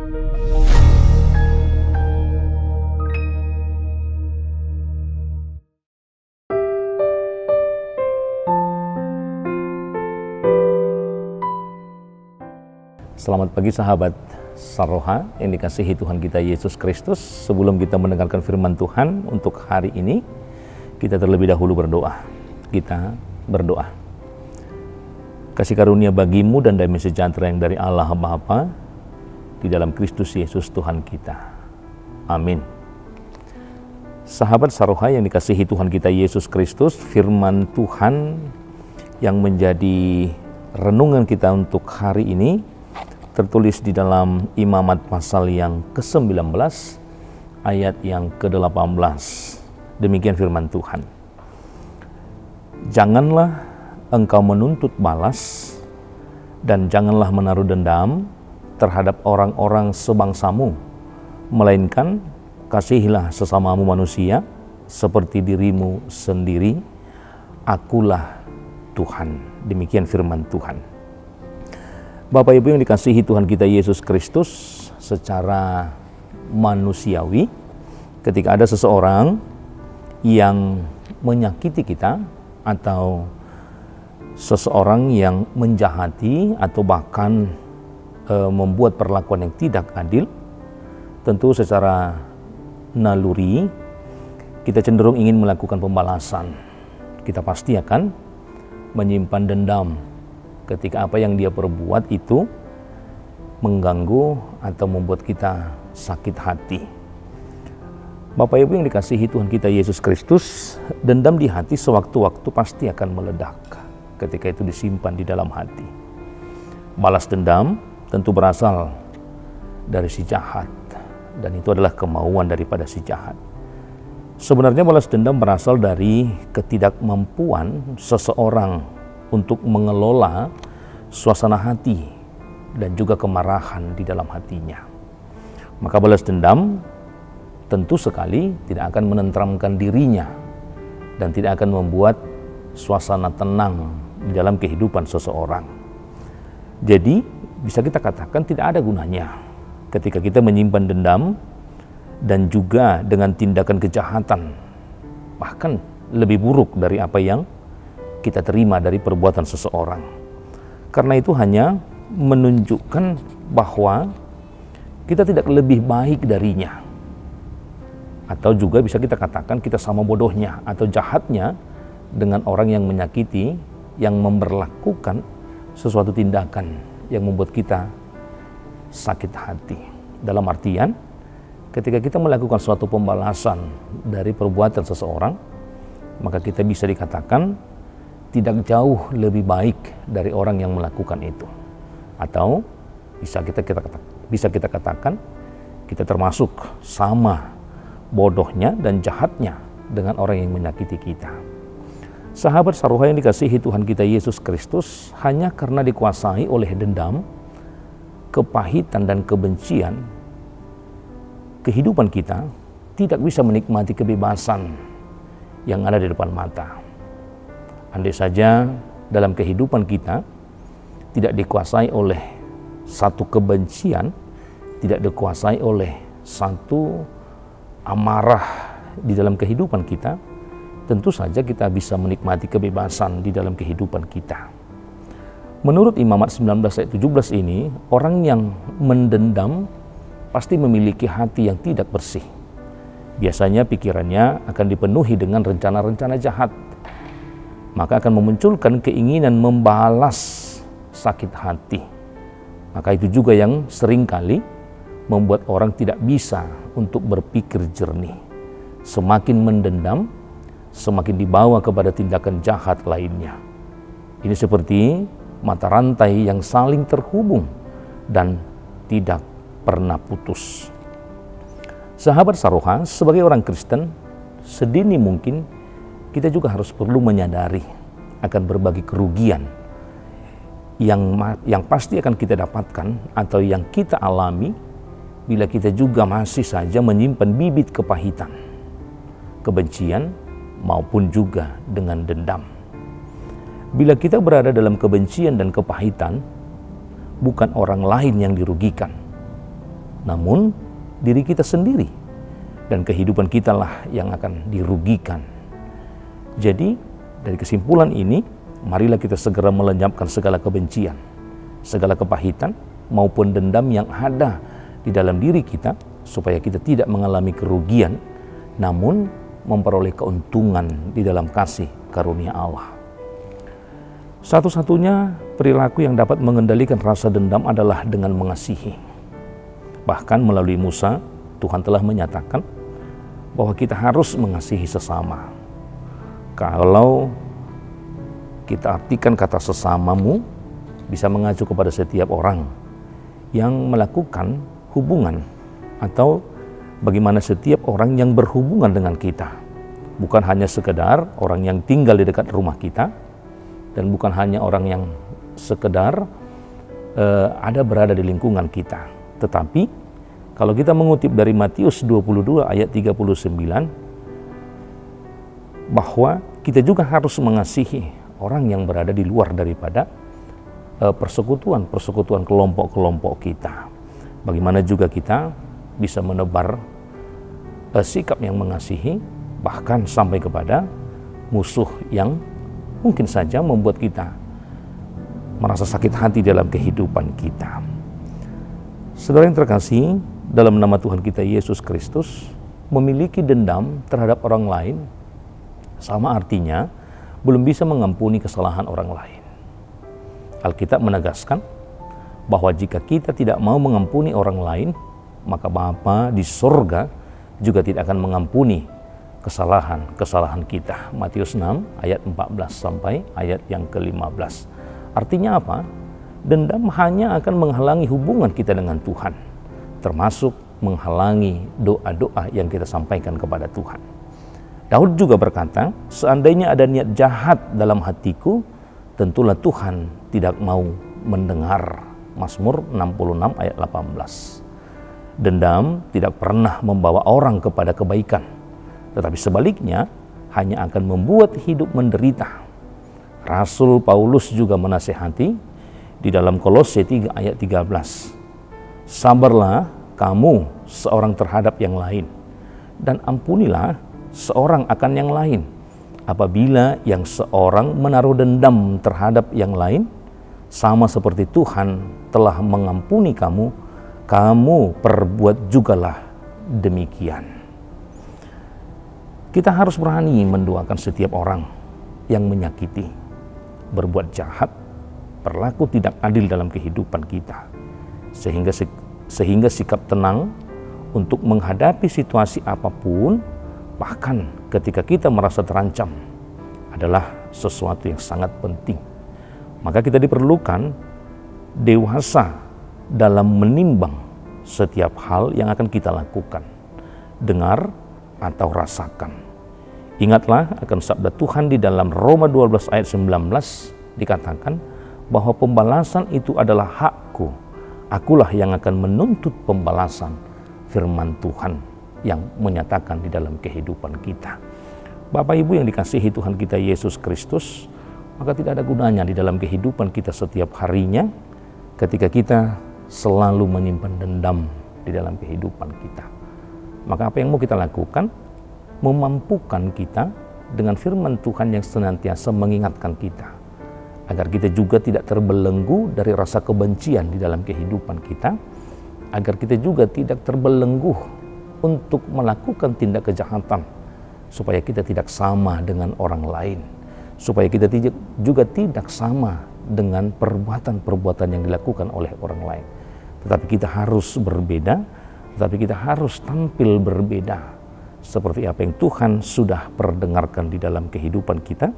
Selamat pagi sahabat Saroha yang dikasihi Tuhan kita Yesus Kristus. Sebelum kita mendengarkan firman Tuhan untuk hari ini, kita terlebih dahulu berdoa. Kita berdoa. Kasih karunia bagimu dan damai sejahtera yang dari Allah Bapa di dalam Kristus Yesus Tuhan kita. Amin. Sahabat Saroha yang dikasihi Tuhan kita Yesus Kristus, firman Tuhan yang menjadi renungan kita untuk hari ini tertulis di dalam Imamat pasal yang ke-19 ayat yang ke-18. Demikian firman Tuhan. Janganlah engkau menuntut balas dan janganlah menaruh dendam terhadap orang-orang sebangsamu, melainkan kasihilah sesamamu manusia seperti dirimu sendiri. Akulah Tuhan. Demikian firman Tuhan. Bapak Ibu yang dikasihi Tuhan kita Yesus Kristus, secara manusiawi, ketika ada seseorang yang menyakiti kita atau seseorang yang menjahati atau bahkan membuat perlakuan yang tidak adil, tentu secara naluri kita cenderung ingin melakukan pembalasan. Kita pasti akan menyimpan dendam ketika apa yang dia perbuat itu mengganggu atau membuat kita sakit hati. Bapak Ibu yang dikasihi Tuhan kita Yesus Kristus, dendam di hati sewaktu-waktu pasti akan meledak ketika itu disimpan di dalam hati. Balas dendam tentu berasal dari si jahat, dan itu adalah kemauan daripada si jahat. Sebenarnya balas dendam berasal dari ketidakmampuan seseorang untuk mengelola suasana hati dan juga kemarahan di dalam hatinya. Maka balas dendam tentu sekali tidak akan menenteramkan dirinya dan tidak akan membuat suasana tenang di dalam kehidupan seseorang. Jadi bisa kita katakan tidak ada gunanya ketika kita menyimpan dendam dan juga dengan tindakan kejahatan, bahkan lebih buruk dari apa yang kita terima dari perbuatan seseorang. Karena itu hanya menunjukkan bahwa kita tidak lebih baik darinya, atau juga bisa kita katakan kita sama bodohnya atau jahatnya dengan orang yang menyakiti, yang memperlakukan sesuatu tindakan yang membuat kita sakit hati. Dalam artian, ketika kita melakukan suatu pembalasan dari perbuatan seseorang, maka kita bisa dikatakan tidak jauh lebih baik dari orang yang melakukan itu. Atau bisa kita katakan kita termasuk sama bodohnya dan jahatnya dengan orang yang menyakiti kita. Sahabat Saroha yang dikasihi Tuhan kita Yesus Kristus, hanya karena dikuasai oleh dendam, kepahitan dan kebencian, kehidupan kita tidak bisa menikmati kebebasan yang ada di depan mata. Andai saja dalam kehidupan kita tidak dikuasai oleh satu kebencian, tidak dikuasai oleh satu amarah di dalam kehidupan kita, tentu saja kita bisa menikmati kebebasan di dalam kehidupan kita. Menurut Imamat 19 ayat 17 ini, orang yang mendendam pasti memiliki hati yang tidak bersih. Biasanya pikirannya akan dipenuhi dengan rencana-rencana jahat, maka akan memunculkan keinginan membalas sakit hati. Maka itu juga yang seringkali membuat orang tidak bisa untuk berpikir jernih. Semakin mendendam, semakin dibawa kepada tindakan jahat lainnya. Ini seperti mata rantai yang saling terhubung dan tidak pernah putus. Sahabat Saroha, sebagai orang Kristen, sedini mungkin kita juga harus perlu menyadari akan berbagai kerugian yang pasti akan kita dapatkan atau yang kita alami bila kita juga masih saja menyimpan bibit kepahitan, kebencian, maupun juga dengan dendam. Bila kita berada dalam kebencian dan kepahitan, bukan orang lain yang dirugikan, namun diri kita sendiri dan kehidupan kita lah yang akan dirugikan. Jadi dari kesimpulan ini, marilah kita segera melenyapkan segala kebencian, segala kepahitan maupun dendam yang ada di dalam diri kita, supaya kita tidak mengalami kerugian, namun memperoleh keuntungan di dalam kasih karunia Allah. Satu-satunya perilaku yang dapat mengendalikan rasa dendam adalah dengan mengasihi. Bahkan melalui Musa, Tuhan telah menyatakan bahwa kita harus mengasihi sesama. Kalau kita artikan kata sesamamu, bisa mengacu kepada setiap orang yang melakukan hubungan, atau bagaimana setiap orang yang berhubungan dengan kita. Bukan hanya sekedar orang yang tinggal di dekat rumah kita, dan bukan hanya orang yang sekedar ada berada di lingkungan kita. Tetapi kalau kita mengutip dari Matius 22 ayat 39, bahwa kita juga harus mengasihi orang yang berada di luar daripada persekutuan kelompok-kelompok kita. Bagaimana juga kita bisa menebar sikap yang mengasihi, bahkan sampai kepada musuh yang mungkin saja membuat kita merasa sakit hati dalam kehidupan kita. Saudara yang terkasih, dalam nama Tuhan kita Yesus Kristus, memiliki dendam terhadap orang lain sama artinya belum bisa mengampuni kesalahan orang lain. Alkitab menegaskan bahwa jika kita tidak mau mengampuni orang lain, maka Bapa di surga juga tidak akan mengampuni kesalahan kita. Matius 6 ayat 14 sampai ayat yang ke-15. Artinya apa? Dendam hanya akan menghalangi hubungan kita dengan Tuhan, termasuk menghalangi doa-doa yang kita sampaikan kepada Tuhan. Daud juga berkata, seandainya ada niat jahat dalam hatiku, tentulah Tuhan tidak mau mendengar. Mazmur 66 ayat 18. Dendam tidak pernah membawa orang kepada kebaikan, tetapi sebaliknya hanya akan membuat hidup menderita. Rasul Paulus juga menasihati di dalam Kolose 3 ayat 13. Sabarlah kamu seorang terhadap yang lain, dan ampunilah seorang akan yang lain. Apabila yang seorang menaruh dendam terhadap yang lain, sama seperti Tuhan telah mengampuni kamu, kamu perbuat jugalah demikian. Kita harus berani mendoakan setiap orang yang menyakiti, berbuat jahat, berlaku tidak adil dalam kehidupan kita, sehingga sikap tenang untuk menghadapi situasi apapun, bahkan ketika kita merasa terancam, adalah sesuatu yang sangat penting. Maka kita diperlukan dewasa dalam menimbang setiap hal yang akan kita lakukan, dengar atau rasakan. Ingatlah akan sabda Tuhan di dalam Roma 12 ayat 19, dikatakan bahwa pembalasan itu adalah hakku, akulah yang akan menuntut pembalasan. Firman Tuhan yang menyatakan di dalam kehidupan kita. Bapak Ibu yang dikasihi Tuhan kita Yesus Kristus, maka tidak ada gunanya di dalam kehidupan kita setiap harinya ketika kita selalu menyimpan dendam di dalam kehidupan kita. Maka apa yang mau kita lakukan? Memampukan kita dengan firman Tuhan yang senantiasa mengingatkan kita, agar kita juga tidak terbelenggu dari rasa kebencian di dalam kehidupan kita, agar kita juga tidak terbelenggu untuk melakukan tindak kejahatan, supaya kita tidak sama dengan orang lain, supaya kita juga tidak sama dengan perbuatan-perbuatan yang dilakukan oleh orang lain. Tetapi kita harus berbeda, tetapi kita harus tampil berbeda, seperti apa yang Tuhan sudah perdengarkan di dalam kehidupan kita,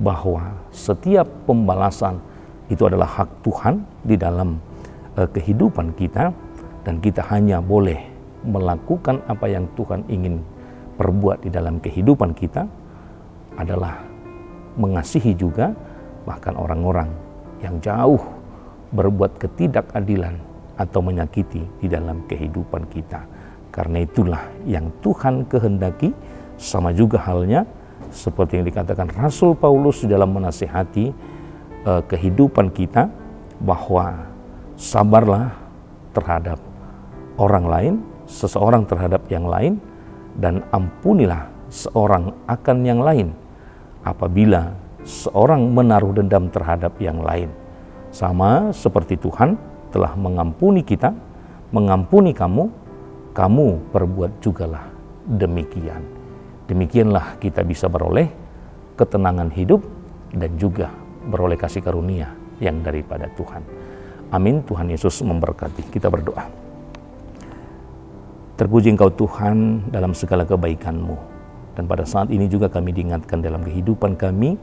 bahwa setiap pembalasan itu adalah hak Tuhan di dalam kehidupan kita, dan kita hanya boleh melakukan apa yang Tuhan ingin perbuat di dalam kehidupan kita adalah mengasihi juga bahkan orang-orang yang jauh berbuat ketidakadilan atau menyakiti di dalam kehidupan kita. Karena itulah yang Tuhan kehendaki, sama juga halnya seperti yang dikatakan Rasul Paulus di dalam menasihati kehidupan kita, bahwa sabarlah terhadap orang lain, seseorang terhadap yang lain, dan ampunilah seorang akan yang lain apabila seorang menaruh dendam terhadap yang lain. Sama seperti Tuhan telah mengampuni kita, mengampuni kamu, kamu perbuat jugalah demikian. Demikianlah kita bisa beroleh ketenangan hidup dan juga beroleh kasih karunia yang daripada Tuhan. Amin. Tuhan Yesus memberkati. Kita berdoa. Terpuji Engkau Tuhan dalam segala kebaikan-Mu. Dan pada saat ini juga kami diingatkan dalam kehidupan kami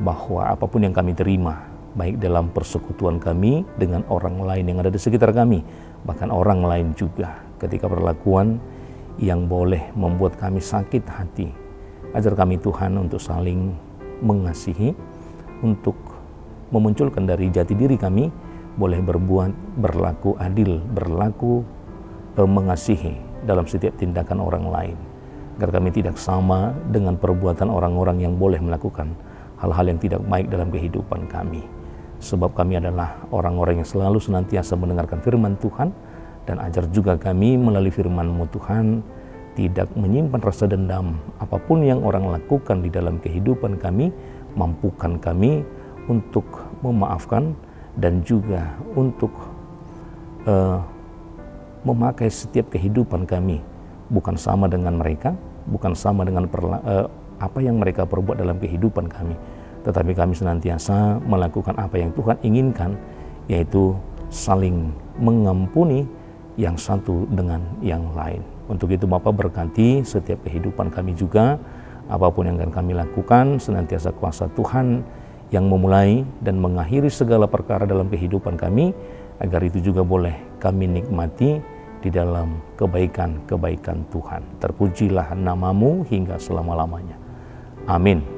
bahwa apapun yang kami terima, baik dalam persekutuan kami dengan orang lain yang ada di sekitar kami, bahkan orang lain juga, ketika perlakuan yang boleh membuat kami sakit hati, ajar kami Tuhan untuk saling mengasihi, untuk memunculkan dari jati diri kami, boleh berbuat, berlaku adil, berlaku mengasihi dalam setiap tindakan orang lain, agar kami tidak sama dengan perbuatan orang-orang yang boleh melakukan hal-hal yang tidak baik dalam kehidupan kami. Sebab kami adalah orang-orang yang selalu senantiasa mendengarkan firman Tuhan, dan ajar juga kami melalui firman-Mu Tuhan, tidak menyimpan rasa dendam apapun yang orang lakukan di dalam kehidupan kami. Mampukan kami untuk memaafkan dan juga untuk memakai setiap kehidupan kami bukan sama dengan mereka, bukan sama dengan apa yang mereka perbuat dalam kehidupan kami, tetapi kami senantiasa melakukan apa yang Tuhan inginkan, yaitu saling mengampuni yang satu dengan yang lain. Untuk itu Bapa berkati setiap kehidupan kami juga, apapun yang akan kami lakukan, senantiasa kuasa Tuhan yang memulai dan mengakhiri segala perkara dalam kehidupan kami, agar itu juga boleh kami nikmati di dalam kebaikan-kebaikan Tuhan. Terpujilah nama-Mu hingga selama-lamanya. Amin.